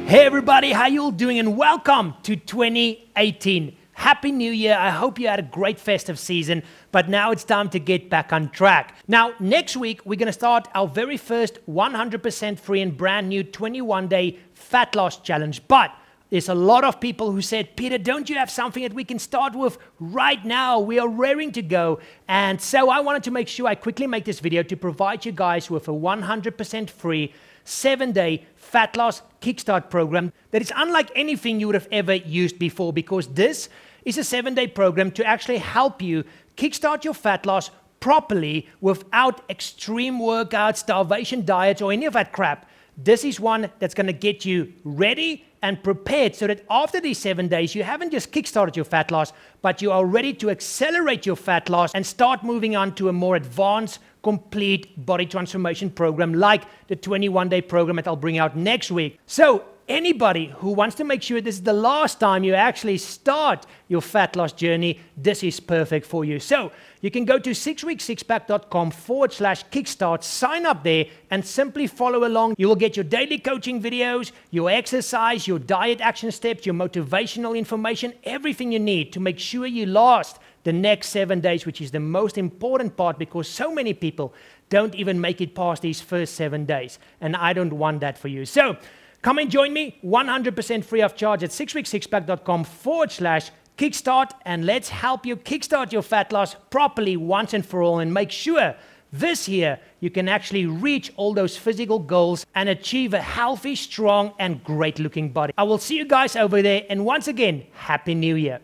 Hey everybody, how you all doing? And welcome to 2018. Happy New Year. I hope you had a great festive season, but now it's time to get back on track. Now, next week, we're going to start our very first 100% free and brand new 21-day fat loss challenge. But there's a lot of people who said, Peter, don't you have something that we can start with right now? We are raring to go. And so I wanted to make sure I quickly make this video to provide you guys with a 100% free 7-day fat loss kickstart program that is unlike anything you would have ever used before, because this is a 7-day program to actually help you kickstart your fat loss properly without extreme workouts, starvation diets, or any of that crap. This is one that's going to get you ready and prepared so that after these 7 days, you haven't just kickstarted your fat loss, but you are ready to accelerate your fat loss and start moving on to a more advanced, complete body transformation program like the 21-day program that I'll bring out next week. So anybody who wants to make sure this is the last time you actually start your fat loss journey, this is perfect for you. So you can go to 6weeksixpack.com/kickstart, sign up there, and simply follow along. You will get your daily coaching videos, your exercise, your diet action steps, your motivational information, everything you need to make sure you last the next 7 days, which is the most important part because so many people don't even make it past these first 7 days. And I don't want that for you. So come and join me 100% free of charge at 6weeksixpack.com/kickstart, and let's help you kickstart your fat loss properly once and for all, and make sure this year you can actually reach all those physical goals and achieve a healthy, strong, and great looking body. I will see you guys over there, and once again, Happy New Year.